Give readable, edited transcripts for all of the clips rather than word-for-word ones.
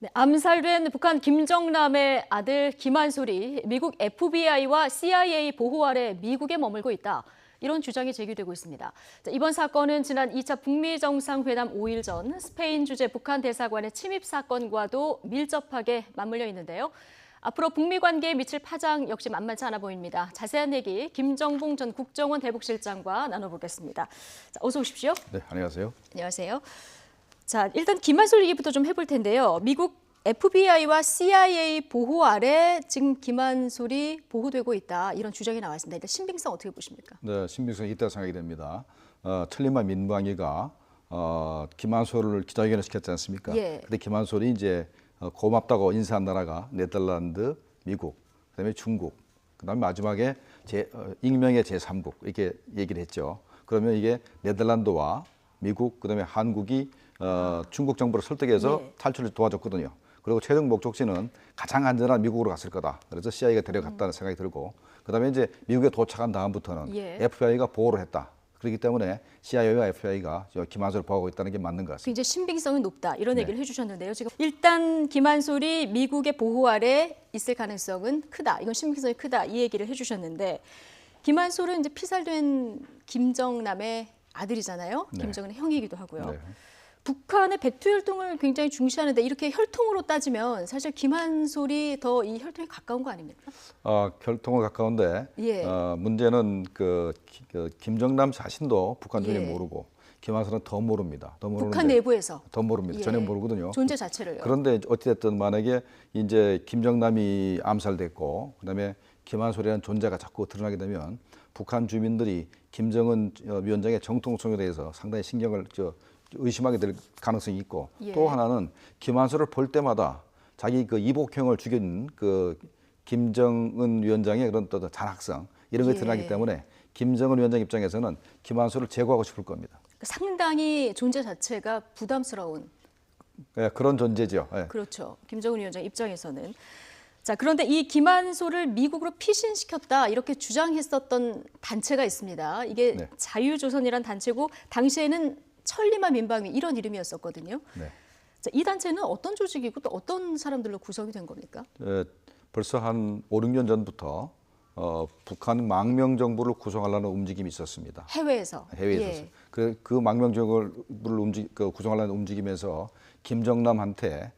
네, 암살된 북한 김정남의 아들 김한솔이 미국 FBI와 CIA 보호 아래 미국에 머물고 있다. 이런 주장이 제기되고 있습니다. 자, 이번 사건은 지난 2차 북미 정상회담 5일 전 스페인 주재 북한 대사관의 침입 사건과도 밀접하게 맞물려 있는데요. 앞으로 북미 관계에 미칠 파장 역시 만만치 않아 보입니다. 자세한 얘기 김정봉 전 국정원 대북실장과 나눠보겠습니다. 자, 어서 오십시오. 네, 안녕하세요. 안녕하세요. 자, 일단 김한솔 얘기부터 좀 해볼 텐데요. 미국 FBI와 CIA 보호 아래 지금 김한솔이 보호되고 있다. 이런 주장이 나왔습니다. 일단 신빙성 어떻게 보십니까? 네, 신빙성이 있다고 생각이 됩니다. 천리만 민방위가 김한솔을 기자회견을 시켰지 않습니까? 예. 근데 김한솔이 이제 고맙다고 인사한 나라가 네덜란드, 미국, 그다음에 중국, 그다음에 마지막에 익명의 제3국 이렇게 얘기를 했죠. 그러면 이게 네덜란드와 미국, 그다음에 한국이 중국 정부를 설득해서 예. 탈출을 도와줬거든요. 그리고 최종 목적지는 가장 안전한 미국으로 갔을 거다. 그래서 CIA가 데려갔다는 생각이 들고, 그다음에 이제 미국에 도착한 다음부터는 예. FBI가 보호를 했다. 그렇기 때문에 CIA와 FBI가 김한솔을 보호하고 있다는 게 맞는 것 같습니다. 굉장히 신빙성이 높다. 이런 네. 얘기를 해주셨는데요. 지금 일단 김한솔이 미국의 보호 아래 있을 가능성은 크다. 이건 신빙성이 크다. 이 얘기를 해주셨는데 김한솔은 이제 피살된 김정남의 아들이잖아요. 네. 김정은의 형이기도 하고요. 네. 북한의 백두혈통을 굉장히 중시하는데 이렇게 혈통으로 따지면 사실 김한솔이 더 이 혈통에 가까운 거 아닙니까? 혈통은 가까운데 예. 문제는 그 김정남 자신도 북한 전혀 예. 모르고 김한솔은 더 모릅니다. 더 모르는데 북한 내부에서 더 모릅니다. 예. 전혀 모르거든요. 존재 자체를요. 그런데 어찌됐든 만약에 이제 김정남이 암살됐고 그다음에 김한솔이라는 존재가 자꾸 드러나게 되면 북한 주민들이 김정은 위원장의 정통성에 대해서 상당히 신경을 의심하게 될 가능성이 있고 예. 또 하나는 김한솔을 볼 때마다 자기 그 이복형을 죽인 그 김정은 위원장의 그런 또 잔악성 이런 것이 예. 드러나기 때문에 김정은 위원장 입장에서는 김한솔을 제거하고 싶을 겁니다. 상당히 존재 자체가 부담스러운 예, 그런 존재죠. 예. 그렇죠. 김정은 위원장 입장에서는. 자, 그런데 이 김한솔을 미국으로 피신시켰다 이렇게 주장했었던 단체가 있습니다. 이게 네. 자유조선이란 단체고 당시에는 천리만 민방위 이런 이름이었었거든요. 네. 자, 이 단체는 어떤 조직이고 또 어떤 사람들로 구성이 된 겁니까? 벌써 한 5, 6년 전부터 북한 망명 정부를 구성하려는 움직임이 있었습니다. 해외에서. 해외에서. 예. 그 망명 정부를 구성하려는 움직임에서 김정남한테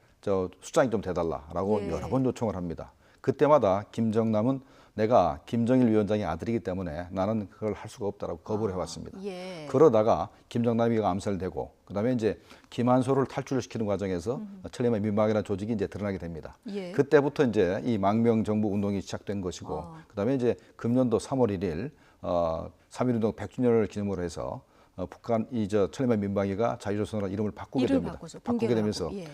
수장이 좀 돼달라라고 예. 여러 번 요청을 합니다. 그때마다 김정남은 내가 김정일 위원장의 아들이기 때문에 나는 그걸 할 수가 없다라고 거부를 해왔습니다. 예. 그러다가 김정남이가 암살되고 그다음에 이제 김한솔을 탈출시키는 과정에서 천리만 민방위라는 조직이 이제 드러나게 됩니다. 예. 그때부터 이제 이 망명 정부 운동이 시작된 것이고 그다음에 이제 금년도 3월 1일 3.1운동 100주년을 기념으로 해서 북한 천리만 민방위가 자유조선으로 이름을 바꾸게 이름을 됩니다. 바꿔서 바꾸게 붕괴를 되면서 하고, 예.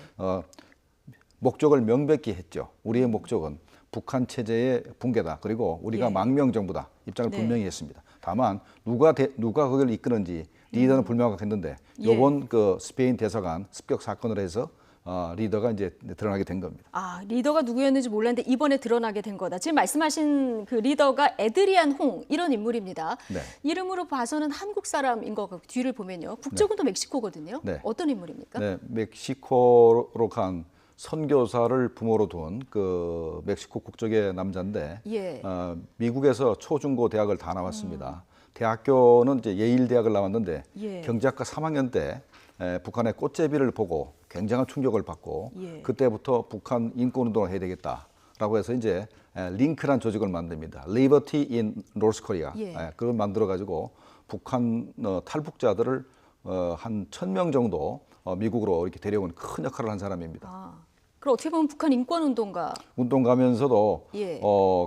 목적을 명백히 했죠. 우리의 목적은 북한 체제의 붕괴다. 그리고 우리가 예. 망명 정부다. 입장을 네. 분명히 했습니다. 다만 누가 그걸 이끄는지 리더는 불명확했는데 예. 이번 그 스페인 대사관 습격 사건을 해서 리더가 이제 드러나게 된 겁니다. 아, 리더가 누구였는지 몰랐는데 이번에 드러나게 된 거다. 지금 말씀하신 그 리더가 에드리안 홍 이런 인물입니다. 네. 이름으로 봐서는 한국 사람인 거 같고 뒤를 보면요. 국적은 또 멕시코거든요. 네. 어떤 인물입니까? 네, 멕시코로 간 선교사를 부모로 둔 그 멕시코 국적의 남자인데 예. 미국에서 초중고 대학을 다 나왔습니다. 대학교는 이제 예일 대학을 나왔는데 예. 경제학과 3학년 때 북한의 꽃제비를 보고 굉장한 충격을 받고 예. 그때부터 북한 인권 운동을 해야 되겠다라고 해서 이제 링크란 조직을 만듭니다. Liberty in North Korea. 예. 그걸 만들어 가지고 북한 탈북자들을 한 1,000명 정도 미국으로 이렇게 데려온 큰 역할을 한 사람입니다. 아, 그럼 어떻게 보면 북한 인권 운동가. 운동가면서도 예.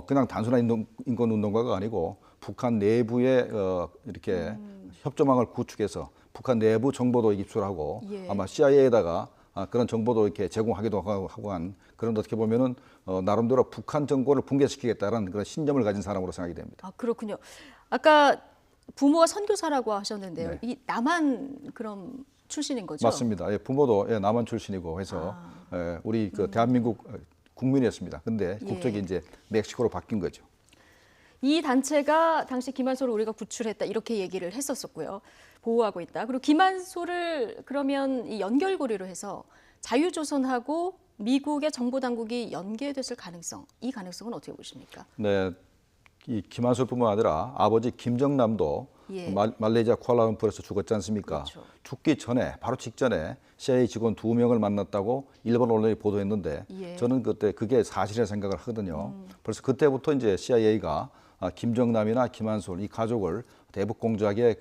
그냥 단순한 인권 운동가가 아니고 북한 내부에 이렇게 협조망을 구축해서 북한 내부 정보도 입수하고 예. 아마 CIA에다가 그런 정보도 이렇게 제공하기도 하고 한 그런 어떻게 보면은 나름대로 북한 정보를 붕괴시키겠다는 그런 신념을 가진 사람으로 생각이 됩니다. 아, 그렇군요. 아까 부모가 선교사라고 하셨는데요. 네. 이 남한 그럼 출신인 거죠? 맞습니다. 예, 부모도 남한 출신이고 해서 우리 그 대한민국 국민이었습니다. 근데 예. 국적이 이제 멕시코로 바뀐 거죠. 이 단체가 당시 김한솔을 우리가 구출했다 이렇게 얘기를 했었었고요. 보호하고 있다. 그리고 김한솔을 그러면 이 연결고리로 해서 자유조선하고 미국의 정보 당국이 연계됐을 가능성, 이 가능성은 어떻게 보십니까? 네, 이 김한솔뿐만 아니라 아버지 김정남도 예. 말레이시아 쿠알라룸푸르에서 죽었지 않습니까? 그렇죠. 죽기 전에 바로 직전에 CIA 직원 2명을 만났다고 일본 언론이 보도했는데 예. 저는 그때 그게 사실이라 생각을 하거든요. 그래서 그때부터 이제 CIA가 김정남이나 김한솔 이 가족을 대북 공작에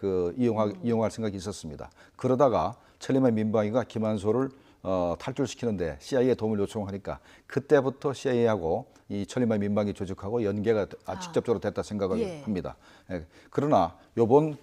이용할 생각이 있었습니다. 그러다가 천리만 민방위가 김한솔을 탈출시키는데 CIA의 도움을 요청하니까 그때부터 CIA하고 이 천리만 민방위 조직하고 연계가 직접적으로 됐다 생각을 예. 합니다. 예. 그러나 요번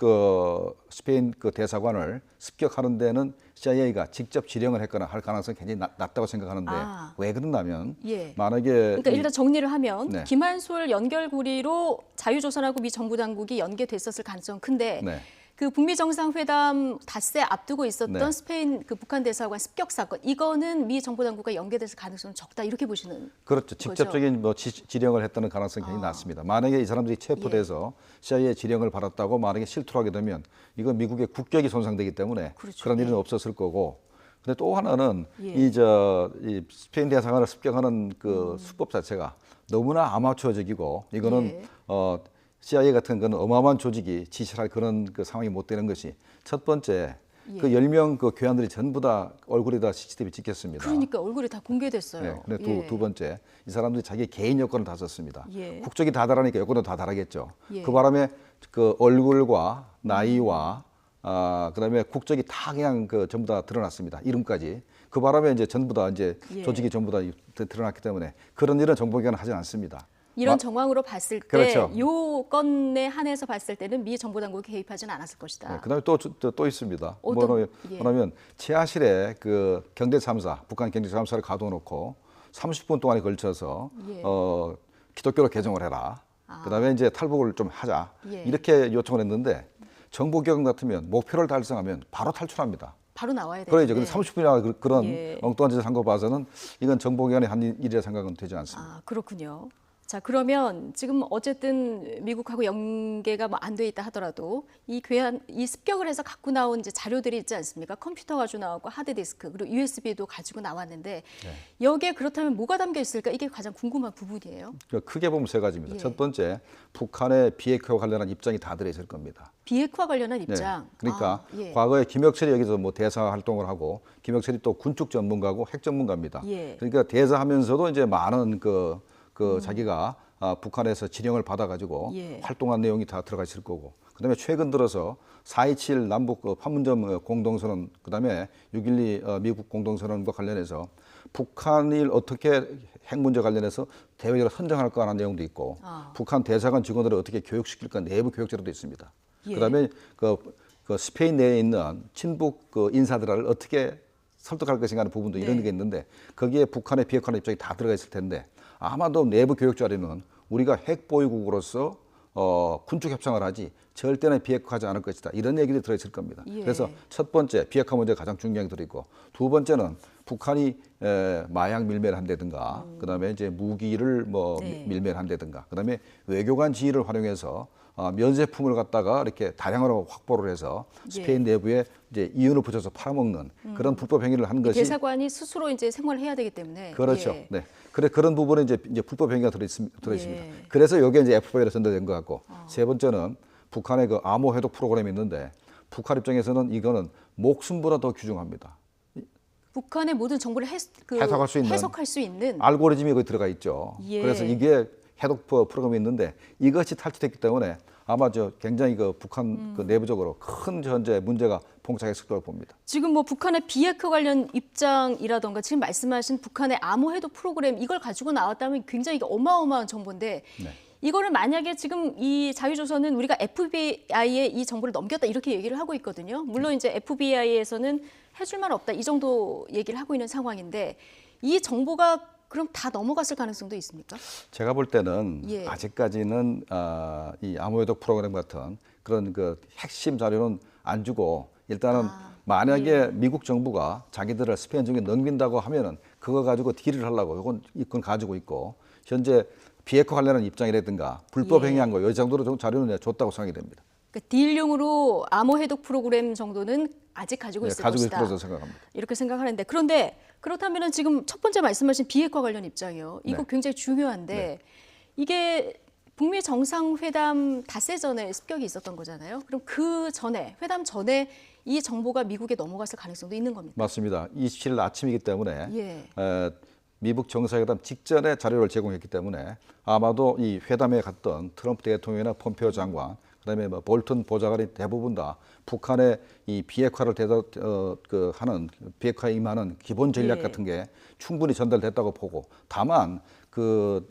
스페인 대사관을 습격하는 데는 CIA가 직접 지령을 했거나 할 가능성이 굉장히 낮다고 생각하는데 왜 그러냐면 예. 만약에 그러니까 일단 정리를 하면 네. 김한솔 연결고리로 자유조선하고 미 정부 당국이 연계됐었을 가능성은 큰데 네. 그 북미 정상회담 닷새 앞두고 있었던 네. 스페인 북한 대사관 습격 사건, 이거는 미 정부 당국과 연계됐을 가능성은 적다, 이렇게 보시는 그렇죠. 직접적인 지령을 했다는 가능성이 굉장히 낮습니다. 만약에 이 사람들이 체포돼서 CIA 지령을 받았다고 만약에 실토를 하게 되면 이건 미국의 국격이 손상되기 때문에 그렇죠. 그런 일은 없었을 거고. 근데 또 하나는 예. 이 스페인 대사관을 습격하는 수법 자체가 너무나 아마추어적이고 이거는 예. CIA 같은 그런 어마어마한 조직이 지시할 그런 상황이 못 되는 것이 첫 번째 그 10명 교관들이 전부 다 얼굴이 다 CCTV 찍혔습니다. 그러니까 얼굴이 다 공개됐어요. 네, 근데 두 번째 이 사람들이 자기 개인 여권을 다 썼습니다. 예. 국적이 다 다르니까 여권도 다 다르겠죠. 예. 그 바람에 얼굴과 나이와 그다음에 국적이 다 그냥 전부 다 드러났습니다. 이름까지. 그 바람에 이제 전부 다 예. 조직이 전부 다 드러났기 때문에 그런 일은 정보기관은 하지 않습니다. 이런 정황으로 봤을 때, 그렇죠. 요 건에 한해서 봤을 때는 미 정부 당국이 개입하지는 않았을 것이다. 네, 그다음에 또 있습니다. 예. 뭐냐면 최하실의 경제 참사, 북한 경제 참사를 가둬놓고 30분 동안에 걸쳐서 예. 기독교로 개종을 해라. 그다음에 이제 탈북을 좀 하자. 예. 이렇게 요청을 했는데 정보기관 같으면 목표를 달성하면 바로 탈출합니다. 바로 나와야 되는데. 그러죠. 근데 30분이나 그런 예. 엉뚱한 짓을 한 거 봐서는 이건 정보기관이 한 일이라 생각은 되지 않습니다. 그렇군요. 자, 그러면 지금 어쨌든 미국하고 연계가 안 돼 있다 하더라도 이 습격을 해서 갖고 나온 이제 자료들이 있지 않습니까? 컴퓨터 가지고 나왔고 하드디스크 그리고 USB도 가지고 나왔는데 여기에 그렇다면 뭐가 담겨 있을까? 이게 가장 궁금한 부분이에요. 크게 보면 세 가지입니다. 예. 첫 번째, 북한의 비핵화와 관련한 입장이 다 들어있을 겁니다. 비핵화 관련한 입장. 네. 그러니까 예. 과거에 김혁철이 여기서 대사 활동을 하고 김혁철이 또 군축 전문가고 핵 전문가입니다. 예. 그러니까 대사하면서도 이제 많은 자기가 북한에서 지령을 받아가지고 예. 활동한 내용이 다 들어가 있을 거고, 그다음에 최근 들어서 4.27 남북 판문점 공동선언, 그다음에 6.12 미국 공동선언과 관련해서 북한이 어떻게 핵 문제 관련해서 대외적으로 선정할까 하는 내용도 있고, 북한 대사관 직원들을 어떻게 교육시킬까 내부 교육 자료도 있습니다. 예. 그다음에 스페인 내에 있는 친북 인사들을 어떻게 설득할 것인가 하는 부분도 이런 게 있는데 거기에 북한의 비핵화의 입장이 다 들어가 있을 텐데 아마도 내부 교육 자료는 우리가 핵 보유국으로서 군축 협상을 하지 절대는 비핵화하지 않을 것이다 이런 얘기들이 들어있을 겁니다. 예. 그래서 첫 번째 비핵화 문제가 가장 중요하게 들어있고 두 번째는 북한이 마약 밀매를 한다든가 그다음에 이제 무기를 네. 밀매를 한다든가 그다음에 외교관 지위를 활용해서 면세품을 갖다가 이렇게 다량으로 확보를 해서 스페인 내부에 이제 이윤을 붙여서 팔아먹는 그런 불법 행위를 한 것이 대사관이 스스로 이제 생활해야 되기 때문에 그렇죠. 예. 네. 그런 부분에 이제 불법 행위가 들어있습니다. 예. 그래서 여기에 이제 FBI로 전달된 것 같고 세 번째는 북한의 암호 해독 프로그램이 있는데 북한 입장에서는 이거는 목숨보다 더 귀중합니다. 북한의 모든 정보를 해석할 수 있는 알고리즘이 거기 들어가 있죠. 예. 그래서 이게 해독 프로그램이 있는데 이것이 탈취됐기 때문에 아마 굉장히 북한 내부적으로 큰 현재 문제가 봉착했을 거라고 봅니다. 지금 북한의 비핵화 관련 입장이라던가 지금 말씀하신 북한의 암호 해독 프로그램 이걸 가지고 나왔다면 굉장히 어마어마한 정보인데 네. 이거를 만약에 지금 이 자유조선은 우리가 FBI에 이 정보를 넘겼다 이렇게 얘기를 하고 있거든요. 물론 이제 FBI에서는 해줄 말 없다 이 정도 얘기를 하고 있는 상황인데 이 정보가 그럼 다 넘어갔을 가능성도 있습니까? 제가 볼 때는 예. 아직까지는 이 암호해독 프로그램 같은 그런 핵심 자료는 안 주고 일단은 만약에 미국 정부가 자기들을 스페인 쪽에 넘긴다고 하면은 그거 가지고 딜을 하려고 이건 가지고 있고 현재 비핵화 관련한 입장이라든가 불법 행위한 거 이 정도로 좀 자료는 줬다고 생각이 됩니다. 그러니까 딜용으로 암호 해독 프로그램 정도는 아직 가지고 있을 가지고 있을 것이다. 거라고 생각합니다. 이렇게 생각하는데 그런데 그렇다면 지금 첫 번째 말씀하신 비핵화 관련 입장이요. 이거 네. 굉장히 중요한데 이게 북미 정상회담 닷새 전에 습격이 있었던 거잖아요. 그럼 그 전에 회담 전에 이 정보가 미국에 넘어갔을 가능성도 있는 겁니까? 맞습니다. 27일 아침이기 때문에 예. 미국 정상회담 직전에 자료를 제공했기 때문에 아마도 이 회담에 갔던 트럼프 대통령이나 폼페오 장관, 그다음에 뭐 볼턴 보좌관이 대부분 다 북한의 이 비핵화를 하는 비핵화에 임하는 기본 전략 예. 같은 게 충분히 전달됐다고 보고, 다만 그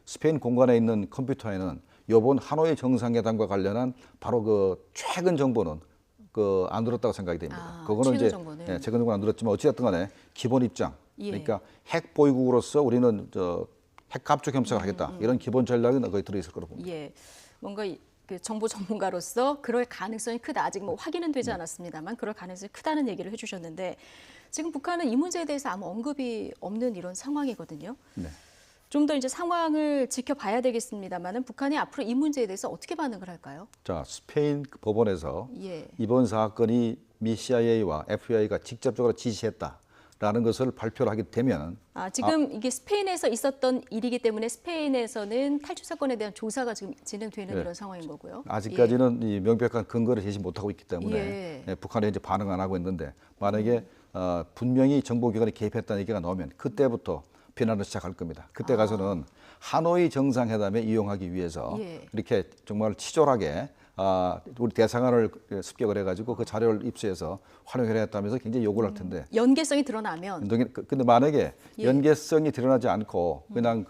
스페인 공간에 있는 컴퓨터에는 이번 하노이 정상회담과 관련한 바로 그 최근 정보는 안 들었다고 생각이 됩니다. 그거는 최근 이제 정보는. 최근 정보는 안 들었지만 어찌됐든 간에 기본 입장. 예. 그러니까 핵 보유국으로서 우리는 핵 갑축 협상을 하겠다. 이런 기본 전략은 거의 들어 있을 거로 봅니다. 예, 뭔가 그 정보 전문가로서 그럴 가능성이 크다. 아직 뭐 확인은 되지 않았습니다만 그럴 가능성이 크다는 얘기를 해주셨는데 지금 북한은 이 문제에 대해서 아무 언급이 없는 이런 상황이거든요. 네. 좀 더 이제 상황을 지켜봐야 되겠습니다만은 북한이 앞으로 이 문제에 대해서 어떻게 반응을 할까요? 자, 스페인 법원에서 예. 이번 사건이 미 CIA와 FBI가 직접적으로 지시했다라는 것을 발표를 하게 되면 지금 이게 스페인에서 있었던 일이기 때문에 스페인에서는 탈출 사건에 대한 조사가 지금 진행되는 이런 상황인 거고요. 아직까지는 이 명백한 근거를 제시 못하고 있기 때문에 예. 북한이 이제 반응 안 하고 있는데 만약에 분명히 정보기관이 개입했다는 얘기가 나오면 그때부터 비난을 시작할 겁니다. 그때 가서는 하노이 정상회담에 이용하기 위해서 예. 이렇게 정말 치졸하게 우리 대사관을 습격을 해가지고 그 자료를 입수해서 활용을 했다면서 굉장히 요구를 할 텐데 연계성이 드러나면 근데 만약에 예. 연계성이 드러나지 않고 그냥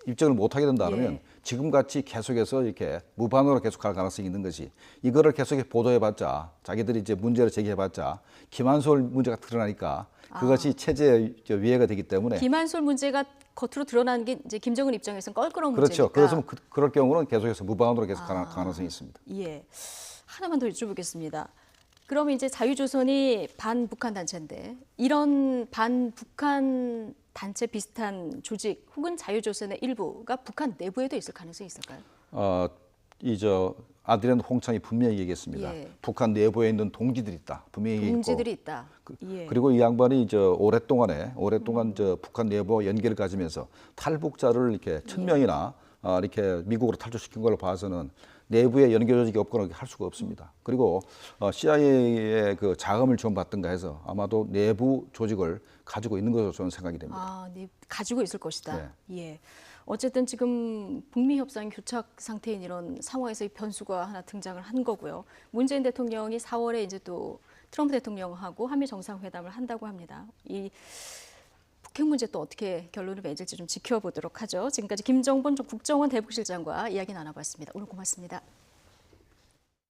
입증을 못하게 된다면 예. 지금같이 계속해서 이렇게 무반응으로 계속 갈 가능성이 있는 것이, 이거를 계속 보도해봤자 자기들이 이제 문제를 제기해봤자 김한솔 문제가 드러나니까 그것이 체제의 위해가 되기 때문에 김한솔 문제가 겉으로 드러나는 게 이제 김정은 입장에서는 껄끄러운 그렇죠. 문제니까. 그래서 그럴 경우는 계속해서 무반응으로 계속 갈 가능성이 있습니다. 예. 하나만 더 여쭤보겠습니다. 그러면 이제 자유조선이 반북한 단체인데 이런 반북한 단체 비슷한 조직 혹은 자유조선의 일부가 북한 내부에도 있을 가능성이 있을까요? 아드리안 홍창이 분명히 얘기했습니다. 예. 북한 내부에 있는 동지들이 있다. 분명히 얘기했고. 동지들이 있다. 예. 그리고 이 양반이 오랫동안 북한 내부와 연계를 가지면서 탈북자를 이렇게 1,000명이나 이렇게 미국으로 탈출시킨 걸로 봐서는 내부에 연계 조직이 없거나 할 수가 없습니다. 그리고 CIA의 그 자금을 지원받든가 해서 아마도 내부 조직을 가지고 있는 것으로 저는 생각이 됩니다. 네, 가지고 있을 것이다. 예. 어쨌든 지금 북미 협상이 교착 상태인 이런 상황에서 이 변수가 하나 등장을 한 거고요. 문재인 대통령이 4월에 이제 또 트럼프 대통령하고 한미 정상회담을 한다고 합니다. 이 북핵 문제 또 어떻게 결론을 맺을지 좀 지켜보도록 하죠. 지금까지 김정본 국정원 대북실장과 이야기 나눠봤습니다. 오늘 고맙습니다.